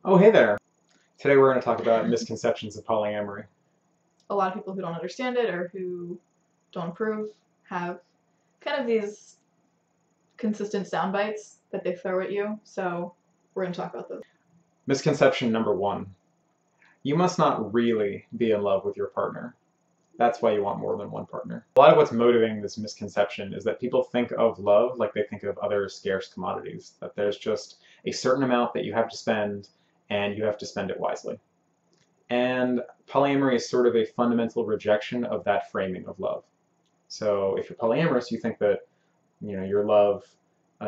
Oh, hey there. Today we're going to talk about misconceptions of polyamory. A lot of people who don't understand it or who don't approve have kind of these consistent sound bites that they throw at you, so we're going to talk about those. Misconception number one. You must not really be in love with your partner. That's why you want more than one partner. A lot of what's motivating this misconception is that people think of love like they think of other scarce commodities, that there's just a certain amount that you have to spend and you have to spend it wisely. And polyamory is sort of a fundamental rejection of that framing of love. So if you're polyamorous, you think that your love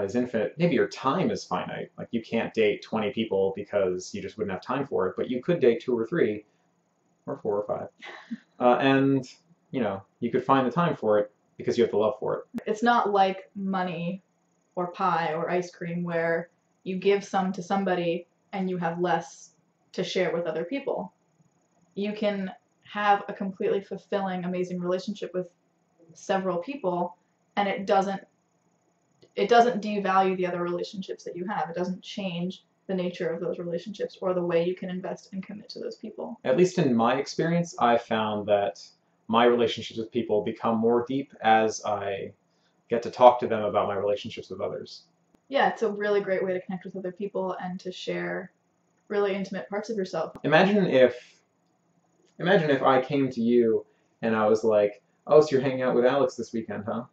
is infinite. Maybe your time is finite. Like you can't date 20 people because you just wouldn't have time for it, but you could date 2 or 3 or 4 or 5. And you could find the time for it because you have the love for it. It's not like money or pie or ice cream where you give some to somebody and you have less to share with other people. You can have a completely fulfilling, amazing relationship with several people, and it doesn't devalue the other relationships that you have. It doesn't change the nature of those relationships or the way you can invest and commit to those people. At least in my experience, I found that my relationships with people become more deep as I get to talk to them about my relationships with others. Yeah, it's a really great way to connect with other people and to share really intimate parts of yourself. Imagine if I came to you and I was like, "Oh, so you're hanging out with Alex this weekend, huh?"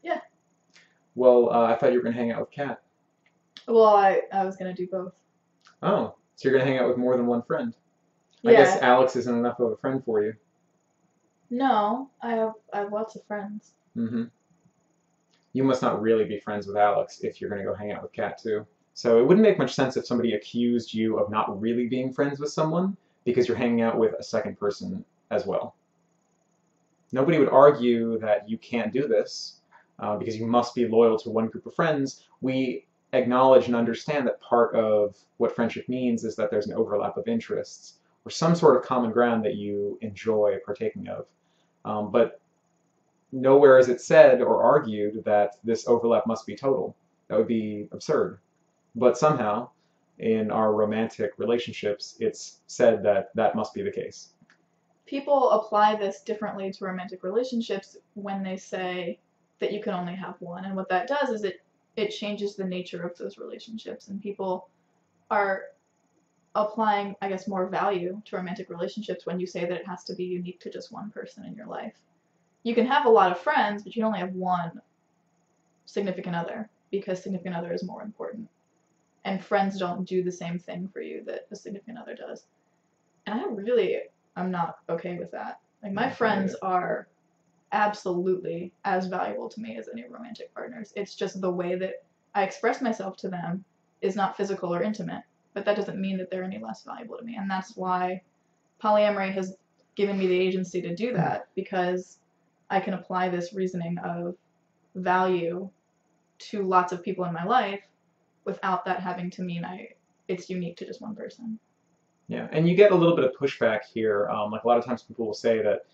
Yeah. Well, I thought you were going to hang out with Kat. Well, I was going to do both. Oh, so you're going to hang out with more than one friend. Yeah. I guess Alex isn't enough of a friend for you. No, I have lots of friends. Mm-hmm. You must not really be friends with Alex if you're going to go hang out with Kat too. So it wouldn't make much sense if somebody accused you of not really being friends with someone because you're hanging out with a second person as well. Nobody would argue that you can't do this because you must be loyal to one group of friends. We acknowledge and understand that part of what friendship means is that there's an overlap of interests or some sort of common ground that you enjoy partaking of. But nowhere is it said or argued that this overlap must be total. That would be absurd. But somehow, in our romantic relationships, it's said that that must be the case. People apply this differently to romantic relationships when they say that you can only have one. And what that does is it changes the nature of those relationships. And people are applying, I guess, more value to romantic relationships when you say that it has to be unique to just one person in your life. You can have a lot of friends, but you can only have one significant other because significant other is more important. And friends don't do the same thing for you that a significant other does. And I'm not okay with that. Like, my friends are absolutely as valuable to me as any romantic partners. It's just the way that I express myself to them is not physical or intimate, but that doesn't mean that they're any less valuable to me. And that's why polyamory has given me the agency to do that, because I can apply this reasoning of value to lots of people in my life without that having to mean it's unique to just one person. Yeah, and you get a little bit of pushback here. Like a lot of times people will say that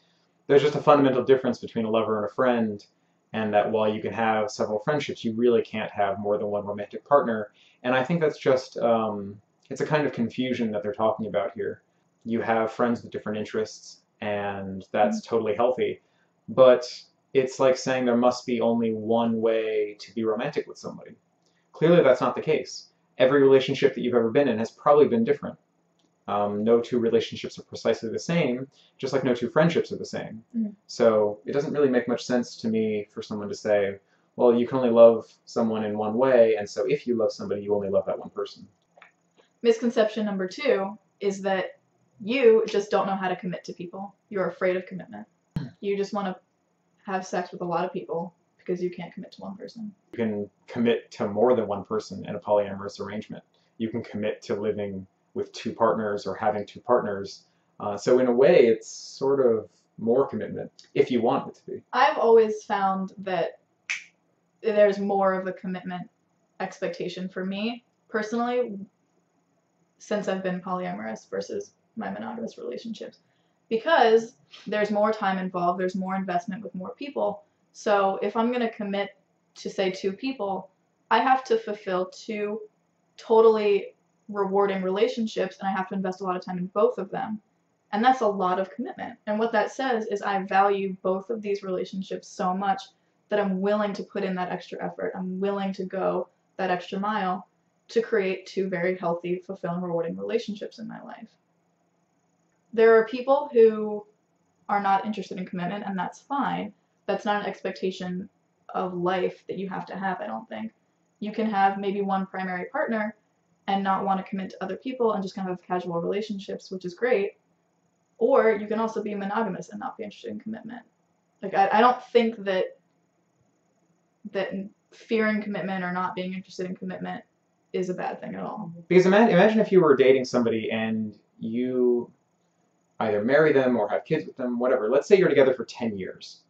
there's just a fundamental difference between a lover and a friend, and that while you can have several friendships, you really can't have more than one romantic partner. And I think that's just, it's a kind of confusion that they're talking about here. You have friends with different interests, and that's totally healthy. But it's like saying there must be only one way to be romantic with somebody. Clearly that's not the case. Every relationship that you've ever been in has probably been different. No 2 relationships are precisely the same, just like no 2 friendships are the same. So it doesn't really make much sense to me for someone to say, well, you can only love someone in one way, and so if you love somebody, you only love that one person. Misconception number 2 is that you just don't know how to commit to people. You're afraid of commitment. You just want to have sex with a lot of people because you can't commit to one person. You can commit to more than one person in a polyamorous arrangement. You can commit to living with 2 partners or having 2 partners. So in a way, it's sort of more commitment, if you want it to be. I've always found that there's more of a commitment expectation for me, personally, since I've been polyamorous versus my monogamous relationships. Because there's more time involved, there's more investment with more people. So if I'm going to commit to, say, 2 people, I have to fulfill 2 totally rewarding relationships, and I have to invest a lot of time in both of them. And that's a lot of commitment. And what that says is I value both of these relationships so much that I'm willing to put in that extra effort. I'm willing to go that extra mile to create two very healthy, fulfilling, rewarding relationships in my life. There are people who are not interested in commitment, and that's fine. That's not an expectation of life that you have to have, I don't think. You can have maybe one primary partner and not want to commit to other people and just kind of have casual relationships, which is great. Or you can also be monogamous and not be interested in commitment. Like, I don't think that fearing commitment or not being interested in commitment is a bad thing at all. Because imagine if you were dating somebody and you either marry them or have kids with them, whatever. Let's say you're together for 10 years,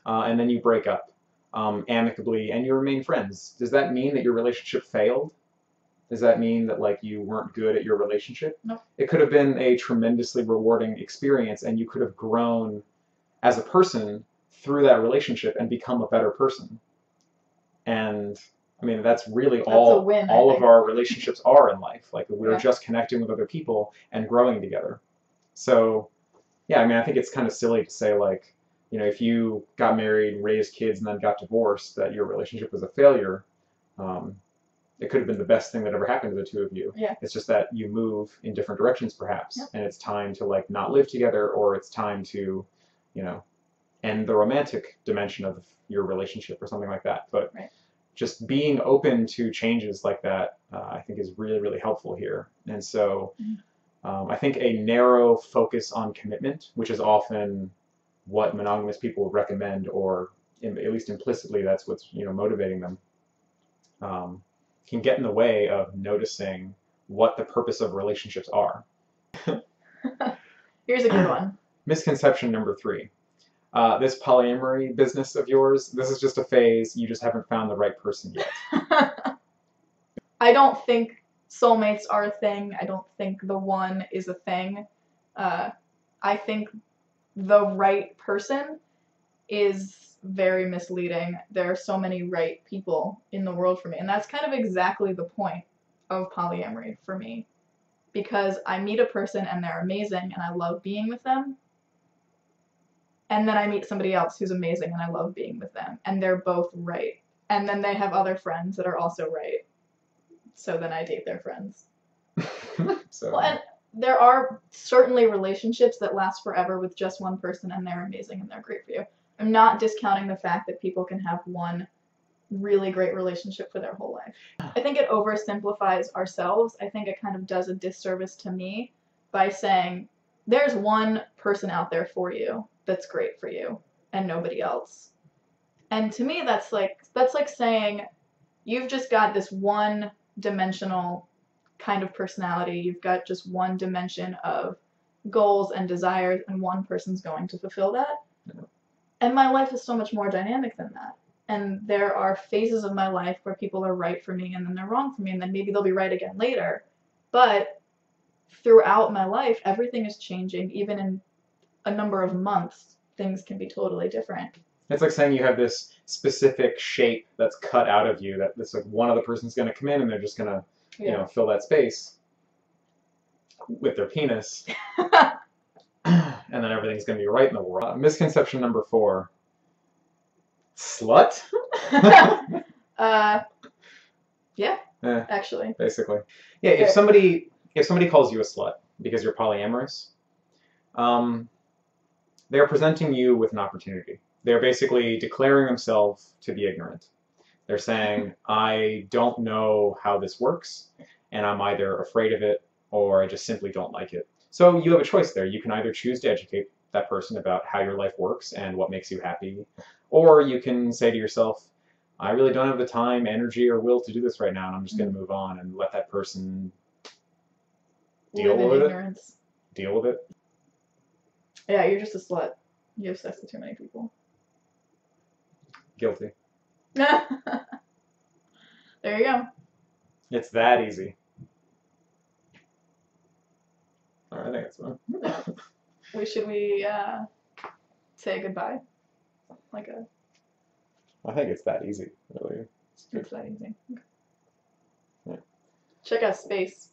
and then you break up amicably and you remain friends. Does that mean that your relationship failed? Does that mean that like you weren't good at your relationship? No. It could have been a tremendously rewarding experience, and you could have grown as a person through that relationship and become a better person. And I mean, that's really all of our relationships are in life. Like we're just connecting with other people and growing together. So yeah, I mean, I think it's kind of silly to say like, you know, if you got married, raised kids, and then got divorced, that your relationship was a failure. It could have been the best thing that ever happened to the two of you. Yeah. It's just that you move in different directions, perhaps, and it's time to like not live together, or it's time to, you know, end the romantic dimension of your relationship or something like that. But just being open to changes like that, I think, is really, really helpful here. And so, I think a narrow focus on commitment, which is often what monogamous people recommend, or at least implicitly, that's what's motivating them. Can get in the way of noticing what the purpose of relationships are. Here's a good one. Misconception number 3. This polyamory business of yours, this is just a phase. You just haven't found the right person yet. I don't think soulmates are a thing. I don't think the one is a thing. I think the right person is very misleading. There are so many right people in the world for me, and that's kind of exactly the point of polyamory for me, because I meet a person and they're amazing and I love being with them, and then I meet somebody else who's amazing and I love being with them, and they're both right, and then they have other friends that are also right, so then I date their friends. Well, and there are certainly relationships that last forever with just one person and they're amazing and they're great for you. I'm not discounting the fact that people can have one really great relationship for their whole life. I think it oversimplifies ourselves. I think it kind of does a disservice to me by saying there's one person out there for you that's great for you and nobody else. And to me, that's like saying you've just got this one-dimensional kind of personality. You've got just one dimension of goals and desires, and one person's going to fulfill that. And my life is so much more dynamic than that. And there are phases of my life where people are right for me and then they're wrong for me, and then maybe they'll be right again later. But throughout my life, everything is changing. Even in a number of months, things can be totally different. It's like saying you have this specific shape that's cut out of you, that this like one other person's going to come in and they're just going to fill that space with their penis. And then everything's going to be right in the world. Misconception number 4. Slut? Yeah, actually. Basically. Yeah, if somebody calls you a slut because you're polyamorous, they're presenting you with an opportunity. They're basically declaring themselves to be ignorant. They're saying, I don't know how this works, and I'm either afraid of it or I just simply don't like it. So you have a choice there. You can either choose to educate that person about how your life works and what makes you happy, or you can say to yourself, I really don't have the time, energy, or will to do this right now, and I'm just going to move on and let that person deal with it. Yeah, you're just a slut. You have sex with too many people. Guilty. There you go. It's that easy. All right, I think it's fun. Should we say goodbye? I think it's that easy, really. It's that easy. Okay. Yeah. Check out Space.